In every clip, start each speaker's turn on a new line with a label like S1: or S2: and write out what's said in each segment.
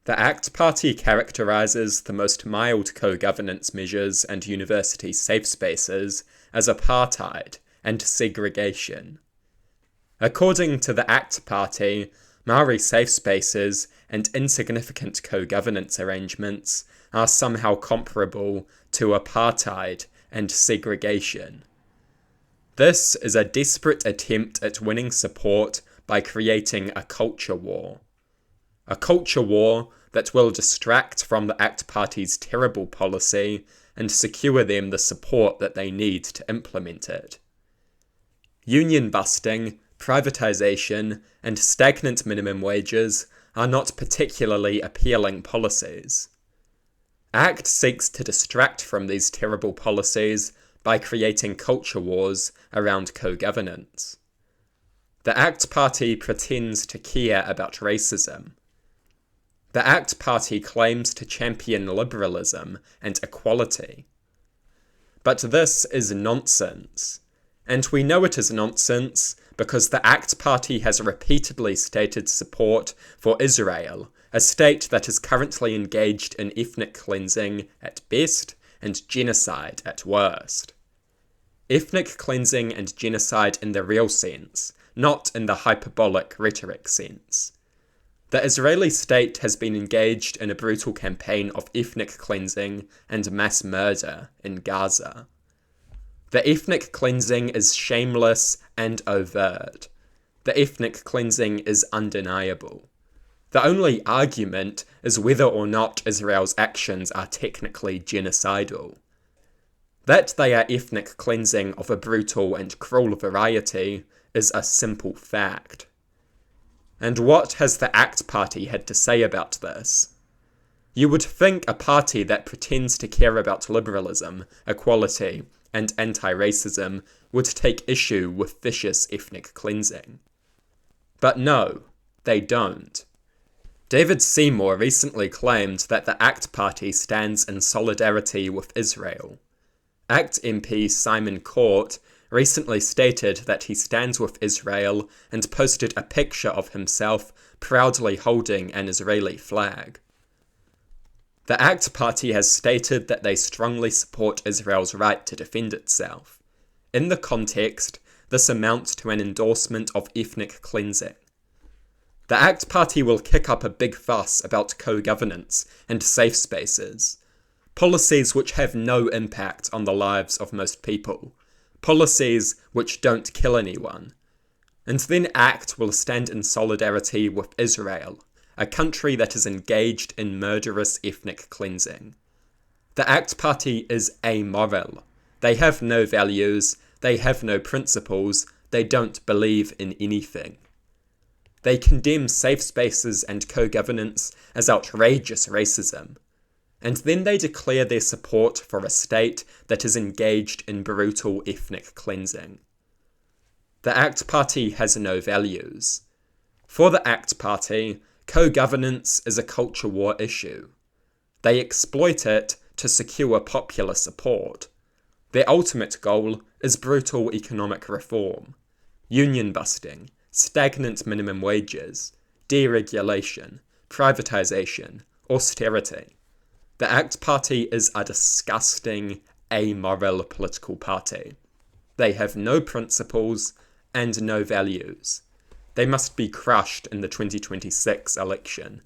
S1: The ACT Party characterises the most mild co-governance measures and university safe spaces as apartheid and segregation. According to the ACT Party, Maori safe spaces and insignificant co-governance arrangements are somehow comparable to apartheid and segregation. This is a desperate attempt at winning support by creating a culture war. A culture war that will distract from the ACT Party's terrible policy and secure them the support that they need to implement it. Union busting, privatisation, and stagnant minimum wages are not particularly appealing policies. ACT seeks to distract from these terrible policies by creating culture wars around co-governance. The ACT Party pretends to care about racism. The ACT Party claims to champion liberalism and equality. But this is nonsense. And we know it is nonsense because the ACT Party has repeatedly stated support for Israel, a state that is currently engaged in ethnic cleansing at best and genocide at worst. Ethnic cleansing and genocide in the real sense, not in the hyperbolic rhetoric sense. The Israeli state has been engaged in a brutal campaign of ethnic cleansing and mass murder in Gaza. The ethnic cleansing is shameless and overt. The ethnic cleansing is undeniable. The only argument is whether or not Israel's actions are technically genocidal. That they are ethnic cleansing of a brutal and cruel variety is a simple fact. And what has the ACT Party had to say about this? You would think a party that pretends to care about liberalism, equality, and anti-racism would take issue with vicious ethnic cleansing. But no, they don't. David Seymour recently claimed that the ACT Party stands in solidarity with Israel. ACT MP Simon Court recently stated that he stands with Israel and posted a picture of himself proudly holding an Israeli flag. The ACT Party has stated that they strongly support Israel's right to defend itself. In the context, this amounts to an endorsement of ethnic cleansing. The ACT Party will kick up a big fuss about co-governance and safe spaces, policies which have no impact on the lives of most people, policies which don't kill anyone. And then ACT will stand in solidarity with Israel, a country that is engaged in murderous ethnic cleansing. The ACT Party is amoral. They have no values, they have no principles, they don't believe in anything. They condemn safe spaces and co-governance as outrageous racism. And then they declare their support for a state that is engaged in brutal ethnic cleansing. The ACT Party has no values. For the ACT Party, co-governance is a culture war issue. They exploit it to secure popular support. Their ultimate goal is brutal economic reform, union busting, stagnant minimum wages, deregulation, privatisation, austerity. The ACT Party is a disgusting, amoral political party. They have no principles and no values. They must be crushed in the 2026 election.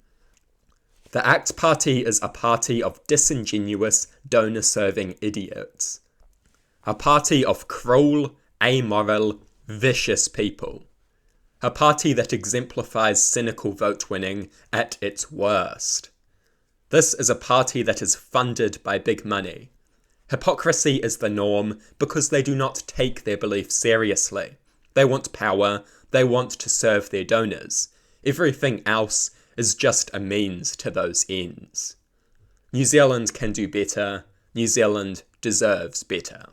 S1: The ACT Party is a party of disingenuous, donor-serving idiots. A party of cruel, amoral, vicious people. A party that exemplifies cynical vote winning at its worst. This is a party that is funded by big money. Hypocrisy is the norm because they do not take their beliefs seriously. They want power, they want to serve their donors. Everything else is just a means to those ends. New Zealand can do better. New Zealand deserves better.